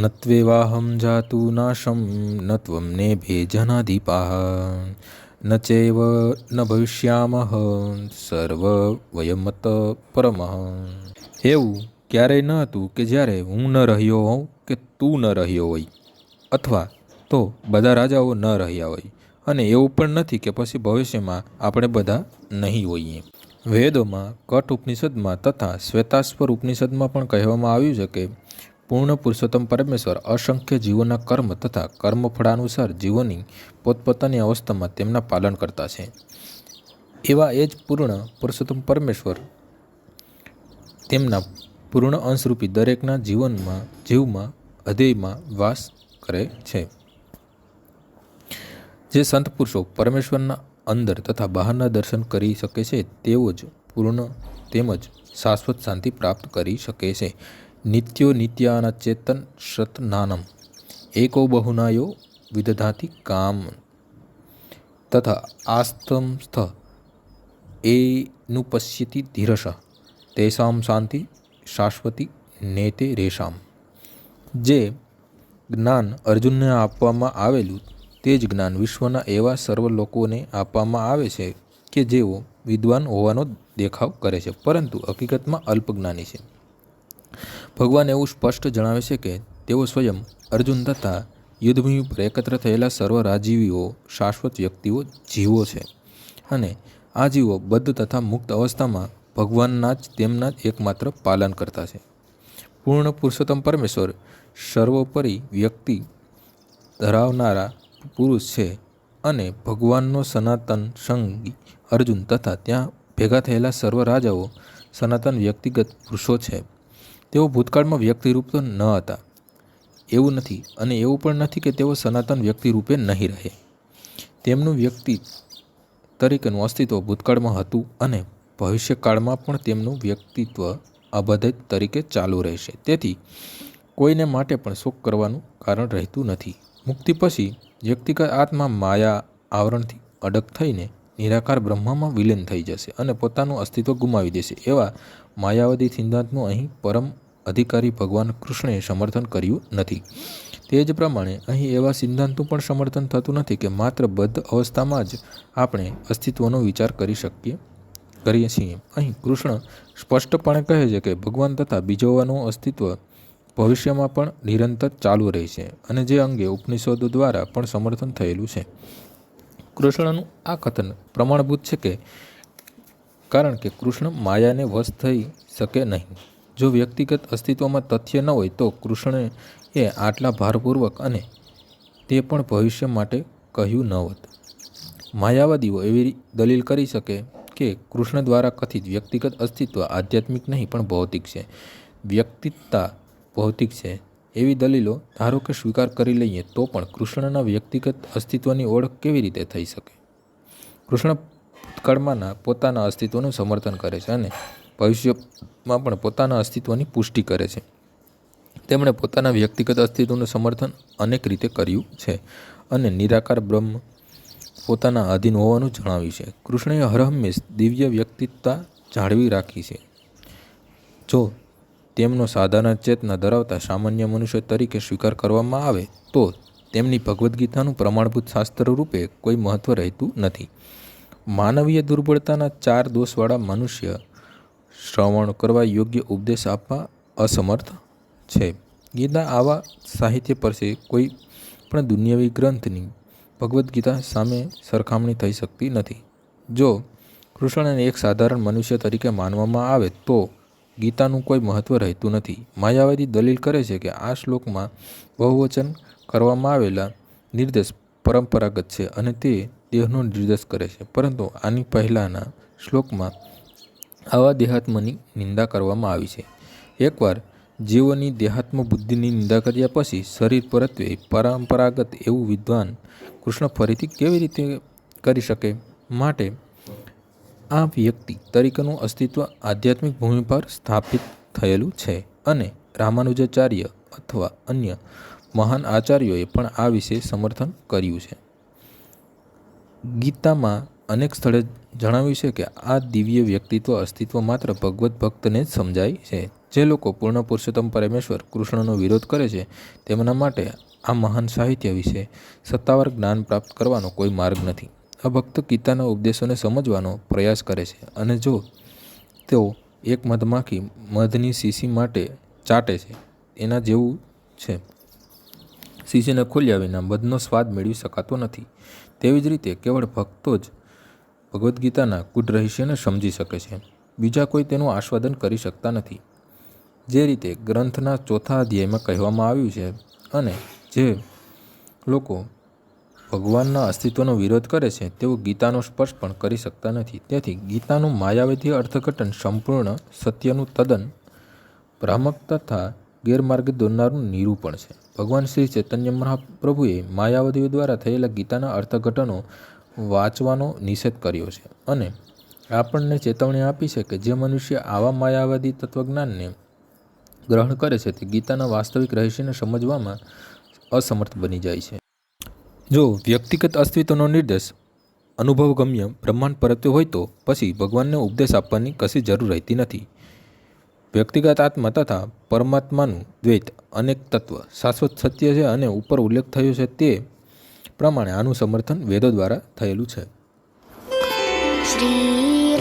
नत्वेवाहं जातु नाशं न त्वं नेभे जनाधिपाः न चैव न भविष्यामः સર્વ વયમત પરમઃ. એવું ક્યારેય ન હતું કે જ્યારે હું ન રહ્યો હોઉં કે તું ન રહ્યો હોય, અથવા તો બધા રાજાઓ ન રહ્યા હોય, અને એવું પણ નથી કે પછી ભવિષ્યમાં આપણે બધા નહીં હોઈએ. વેદોમાં કઠ ઉપનિષદમાં તથા શ્વેતાશ્વર ઉપનિષદમાં પણ કહેવામાં આવ્યું છે કે પૂર્ણ પુરુષોત્તમ પરમેશ્વર અસંખ્ય જીવોના કર્મ તથા કર્મફળાનુસાર જીવોની પોતપોતાની અવસ્થામાં તેમના પાલન કરતા છે. એવા એ જ પૂર્ણ પુરુષોત્તમ પરમેશ્વર તેમના પૂર્ણ અંશરૂપી દરેકના જીવમાં અધેયમાં વાસ કરે છે. જે સંત પુરુષો પરમેશ્વરના અંદર તથા બહારના દર્શન કરી શકે છે તેઓ જ પૂર્ણ તેમજ શાશ્વત શાંતિ પ્રાપ્ત કરી શકે છે. નિત્યો નિત્યાના ચેતન શતનાનમ એકો બહુનાયો વિદધાતિ કામ તથા આસ્તમસ્થ એનુપશ્યતિ ધીરશ તેષામ શાંતિ શાશ્વતી નેતે રેશામ. જે જ્ઞાન અર્જુનને આપવામાં આવેલું તે જ જ્ઞાન વિશ્વના એવા સર્વ લોકોને આપવામાં આવે છે કે જેઓ વિદ્વાન હોવાનો દેખાવ કરે છે પરંતુ હકીકતમાં અલ્પજ્ઞાની છે. ભગવાન એવું સ્પષ્ટ જણાવે છે કે તેઓ સ્વયં અર્જુન તથા યુદ્ધભૂમિ પર એકત્ર થયેલા સર્વ રાજીવીઓ શાશ્વત વ્યક્તિઓ જીવો છે, અને આ જીવો બદ્ધ તથા મુક્ત અવસ્થામાં ભગવાનના જ તેમના જ એકમાત્ર પાલન કરતા છે. પૂર્ણ પુરુષોત્તમ પરમેશ્વર સર્વોપરી વ્યક્તિ ધરાવનારા પુરુષ છે, અને ભગવાનનો સનાતન સંગી અર્જુન તથા ત્યાં ભેગા થયેલા સર્વ રાજાઓ સનાતન વ્યક્તિગત પુરુષો છે. તેઓ ભૂતકાળમાં વ્યક્તિરૂપ તો ન હતા એવું નથી, અને એવું પણ નથી કે તેઓ સનાતન વ્યક્તિરૂપે નહીં રહે. તેમનું વ્યક્તિ તરીકેનું અસ્તિત્વ ભૂતકાળમાં હતું અને ભવિષ્યકાળમાં પણ તેમનું વ્યક્તિત્વ અબાધિત તરીકે ચાલુ રહેશે. તેથી કોઈને માટે પણ શોક કરવાનું કારણ રહેતું નથી. મુક્તિ પછી વ્યક્તિગત આત્મા માયા આવરણથી અડગ થઈને નિરાકાર બ્રહ્મમાં વિલીન થઈ જશે અને પોતાનું અસ્તિત્વ ગુમાવી દેશે. એવા માયાવાદી સિદ્ધાંતનું અહીં પરમ અધિકારી ભગવાન કૃષ્ણએ સમર્થન કર્યું નથી. તે જ પ્રમાણે અહીં એવા સિદ્ધાંતનું પણ સમર્થન થતું નથી કે માત્ર બદ્ધ અવસ્થામાં જ આપણે અસ્તિત્વનો વિચાર કરીએ છીએ. અહીં કૃષ્ણ સ્પષ્ટપણે કહે છે કે ભગવાન તથા બીજોવાનું અસ્તિત્વ ભવિષ્યમાં પણ નિરંતર ચાલુ રહેશે, અને જે અંગે ઉપનિષદો દ્વારા પણ સમર્થન થયેલું છે. કૃષ્ણનું આ કથન પ્રમાણભૂત છે કે કારણ કે કૃષ્ણ માયાને વશ થઈ શકે નહીં. જો વ્યક્તિગત અસ્તિત્વમાં તથ્ય ન હોય તો કૃષ્ણએ આટલા ભારપૂર્વક અને તે પણ ભવિષ્ય માટે કહ્યું ન હોત. માયાવાદીઓ એવી દલીલ કરી શકે કે કૃષ્ણ દ્વારા કથિત વ્યક્તિગત અસ્તિત્વ આધ્યાત્મિક નહીં પણ ભૌતિક છે, વ્યક્તિતા ભૌતિક છે. એવી દલીલો ધારો કે સ્વીકાર કરી લઈએ તો પણ કૃષ્ણના વ્યક્તિગત અસ્તિત્વની ઓળખ કેવી રીતે થઈ શકે? કૃષ્ણ ભૂતકાળમાંના પોતાના અસ્તિત્વનું સમર્થન કરે છે અને ભવિષ્યમાં પણ પોતાના અસ્તિત્વની પુષ્ટિ કરે છે. તેમણે પોતાના વ્યક્તિગત અસ્તિત્વનું સમર્થન અનેક રીતે કર્યું છે અને નિરાકાર બ્રહ્મ પોતાના અધીન હોવાનું જણાવ્યું છે. કૃષ્ણએ હરહંમેશ દિવ્ય વ્યક્તિત્વતા જાળવી રાખી છે. જો તેમનો સાધારણ ચેતના ધરાવતા સામાન્ય મનુષ્ય તરીકે સ્વીકાર કરવામાં આવે તો તેમની ભગવદ્ ગીતાનું પ્રમાણભૂત શાસ્ત્ર રૂપે કોઈ મહત્વ રહેતું નથી. માનવીય દુર્બળતાના 4 દોષવાળા મનુષ્ય શ્રવણ કરવા યોગ્ય ઉપદેશ આપવા અસમર્થ છે. ગીતા આવા સાહિત્ય પર છે. કોઈ પણ દુનિયાવી ગ્રંથની ભગવદ્ ગીતા સામે સરખામણી થઈ શકતી નથી. જો કૃષ્ણને એક સાધારણ મનુષ્ય તરીકે માનવામાં આવે તો ગીતાનું કોઈ મહત્વ રહેતું નથી. માયાવાદી દલીલ કરે છે કે આ શ્લોકમાં બહુવચન કરવામાં આવેલા નિર્દેશ પરંપરાગત છે અને તે દેહનો નિર્દેશ કરે છે, પરંતુ આની પહેલાંના શ્લોકમાં આવા દેહાત્મની નિંદા કરવામાં આવી છે. એકવાર જીવોની દેહાત્મ બુદ્ધિની નિંદા કર્યા પછી શરીર પરત્વે પરંપરાગત એવું વિદ્વાન કૃષ્ણ ફરીથી કેવી રીતે કરી શકે? માટે આ વ્યક્તિ તરીકેનું અસ્તિત્વ આધ્યાત્મિક ભૂમિ પર સ્થાપિત થયેલું છે, અને રામાનુજાચાર્ય અથવા અન્ય મહાન આચાર્યોએ પણ આ વિશે સમર્થન કર્યું છે. ગીતામાં અનેક સ્થળે જણાવ્યું છે કે આ દિવ્ય વ્યક્તિત્વ અસ્તિત્વ માત્ર ભગવત ભક્તને જ સમજાય છે. જે લોકો પૂર્ણ પુરુષોત્તમ પરમેશ્વર કૃષ્ણનો વિરોધ કરે છે તેમના માટે આ મહાન સાહિત્ય વિશે સત્તાવાર જ્ઞાન પ્રાપ્ત કરવાનો કોઈ માર્ગ નથી. આ ભક્ત ગીતાના ઉપદેશોને સમજવાનો પ્રયાસ કરે છે અને જો તેઓ એક મધમાખી મધની શીશી માટે ચાટે છે એના જેવું છે. શીશીને ખોલ્યા વિના મધનો સ્વાદ મેળવી શકાતો નથી. તેવી જ રીતે કેવળ ભક્તો જ ભગવદ્ ગીતાના ગૂઢ રહસ્યને સમજી શકે છે. બીજા કોઈ તેનું આસ્વાદન કરી શકતા નથી. જે રીતે ગ્રંથના 4થા અધ્યાયમાં કહેવામાં આવ્યું છે, અને જે લોકો ભગવાનના અસ્તિત્વનો વિરોધ કરે છે તેઓ ગીતાનો સ્પર્શ પણ કરી શકતા નથી. તેથી ગીતાનું માયાવતી અર્થઘટન સંપૂર્ણ સત્યનું તદ્દન ભ્રામક તથા ગેરમાર્ગે દોરનારું નિરૂપણ છે. ભગવાન શ્રી ચૈતન્ય મહાપ્રભુએ માયાવતીઓ દ્વારા થયેલા ગીતાના અર્થઘટનો વાંચવાનો નિષેધ કર્યો છે અને આપણને ચેતવણી આપી છે કે જે મનુષ્ય આવા માયાવાદી તત્વજ્ઞાનને ગ્રહણ કરે છે તે ગીતાના વાસ્તવિક રહસ્યને સમજવામાં અસમર્થ બની જાય છે. જો વ્યક્તિગત અસ્તિત્વનો નિર્દેશ અનુભવગમ્ય બ્રહ્માંડ પરત્વે હોય તો પછી ભગવાનને ઉપદેશ આપવાની કશી જરૂર રહેતી નથી. વ્યક્તિગત આત્મા તથા પરમાત્માનું દ્વૈત અનેક તત્વ શાશ્વત સત્ય છે અને ઉપર ઉલ્લેખ થયો છે તે પ્રમાણે આનું સમર્થન વેદો દ્વારા થયેલું છે. શ્રી